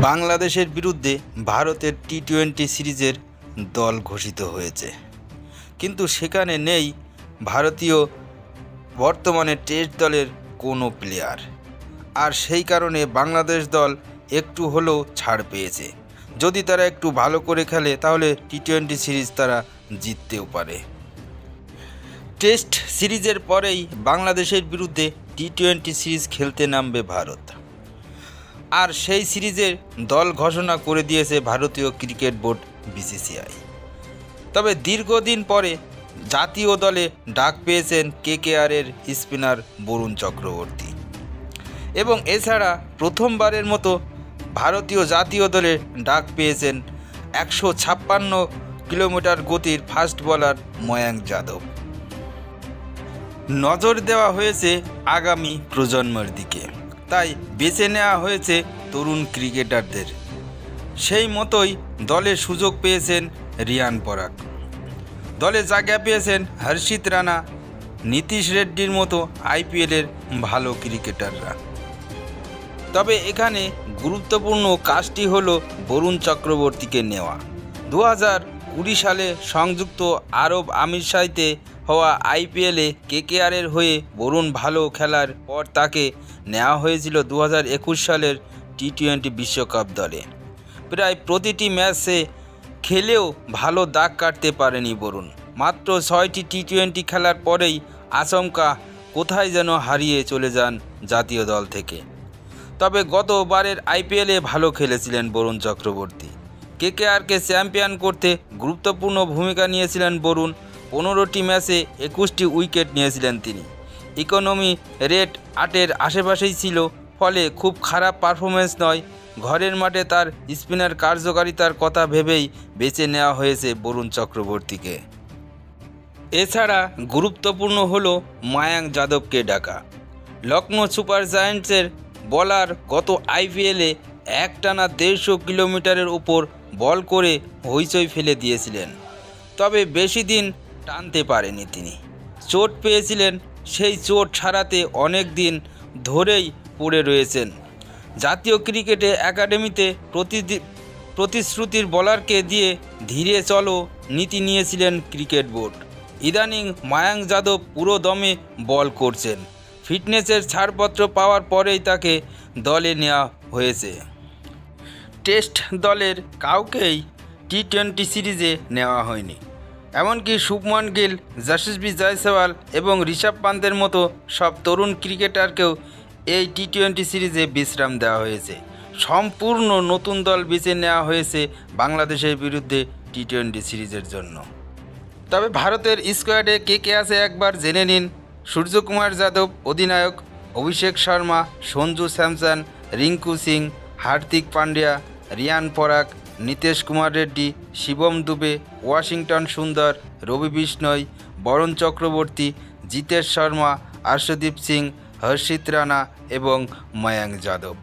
বাংলাদেশের বিরুদ্ধে ভারতের টি-20 সিরিজের দল ঘোষিত হয়েছে, কিন্তু সেখানে নেই ভারতীয় বর্তমানে টেস্ট দলের কোনো প্লেয়ার। আর সেই কারণে বাংলাদেশ দল একটু হলেও ছাড় পেয়েছে। যদি তারা একটু ভালো করে খেলে তাহলে টি-20 সিরিজ তারা জিততেও পারে। টেস্ট সিরিজের পরেই বাংলাদেশের বিরুদ্ধে টি-20 সিরিজ খেলতে নামবে ভারত। আর সেই সিরিজের দল ঘোষণা করে দিয়েছে ভারতীয় ক্রিকেট বোর্ড বিসিসিআই। তবে দীর্ঘদিন পরে জাতীয় দলে ডাক পেয়েছেন কেকেআরের স্পিনার বরুণ চক্রবর্তী, এবং এছাড়া প্রথমবারের মতো ভারতীয় জাতীয় দলে ডাক পেয়েছেন 156 কিলোমিটার গতির ফাস্ট বোলার ময়াঙ্ক যাদব। নজর দেওয়া হয়েছে আগামী প্রজন্মের দিকে, তাই বেছে নেওয়া হয়েছে তরুণ ক্রিকেটারদের। সেই মতোই দলে সুযোগ পেয়েছেন রিয়ান পরাগ, দলে জায়গা পেয়েছেন হর্ষিত রানা, নীতিশ রেড্ডির মতো আইপিএলের ভালো ক্রিকেটাররা। তবে এখানে গুরুত্বপূর্ণ কাজটি হলো বরুণ চক্রবর্তীকে নেওয়া। 2020 সালে সংযুক্ত আরব আমিরশাহিতে হওয়া আইপিএলে কেকেআরের হয়ে বরুণ ভালো খেলার পর তাকে নেওয়া হয়েছিল 2021 সালের টি-20 বিশ্বকাপ দলে। প্রায় প্রতিটি ম্যাচে খেলেও ভালো দাগ কাটতে পারেনি বরুণ। মাত্র 6টি টি-20 খেলার পরেই আচমকা কোথায় যেন হারিয়ে চলে যান জাতীয় দল থেকে। তবে গতবারের আইপিএলে ভালো খেলেছিলেন বরুণ চক্রবর্তী। কেকেআরকে চ্যাম্পিয়ন করতে গুরুত্বপূর্ণ ভূমিকা নিয়েছিলেন বরুণ। 15টি ম্যাচে 21টি উইকেট নিয়েছিলেন তিনি। ইকোনমি রেট 8-এর আশেপাশেই ছিল, ফলে খুব খারাপ পারফরমেন্স নয়। ঘরের মাঠে তার স্পিনার কার্যকারিতার কথা ভেবেই বেছে নেওয়া হয়েছে বরুণ চক্রবর্তীকে। এছাড়া গুরুত্বপূর্ণ হলো ময়াঙ্ক যাদবকে ডাকা। লখনৌ সুপার জায়ান্টসের বলার গত আইপিএলে একটানা 150 কিলোমিটারের উপর বল করে হইচই ফেলে দিয়েছিলেন। তবে বেশি দিন টানতে পারেনি তিনি, চোট পেয়েছিলেন। সেই চোট সারাতে অনেক দিন ধরেই পড়ে রয়েছেন। জাতীয় ক্রিকেটে একাডেমিতে প্রতিশ্রুতির বলারকে দিয়ে ধীরে চলো নীতি নিয়েছিলেন ক্রিকেট বোর্ড। ইদানিং ময়াঙ্ক যাদব পুরো দমে বল করছেন। ফিটনেসের ছাড়পত্র পাওয়ার পরেই তাকে দলে নেওয়া হয়েছে। টেস্ট দলের কাউকেই টি-20 সিরিজে নেওয়া হয়নি। এমনকি শুভমান গিল, যশস্বী জয়সওয়াল এবং ঋষভ পান্তের মতো সব তরুণ ক্রিকেটারকেও এই টি-20 সিরিজে বিশ্রাম দেওয়া হয়েছে। সম্পূর্ণ নতুন দল বেছে নেওয়া হয়েছে বাংলাদেশের বিরুদ্ধে টি-20 সিরিজের জন্য। তবে ভারতের স্কোয়াডে কে কে আছে একবার জেনে নিন। সূর্যকুমার যাদব অধিনায়ক, অভিষেক শর্মা, সঞ্জু স্যামসন, রিঙ্কু সিং, হার্দিক পান্ডিয়া, রিয়ান পরাগ, নীতিশ কুমার রেড্ডি, শিবম দুবে, ওয়াশিংটন সুন্দর, রবি বিষ্ণয়, বরুণ চক্রবর্তী, জিতেশ শর্মা, আর্শদীপ সিং, হর্ষিত রানা এবং ময়াঙ্ক যাদব।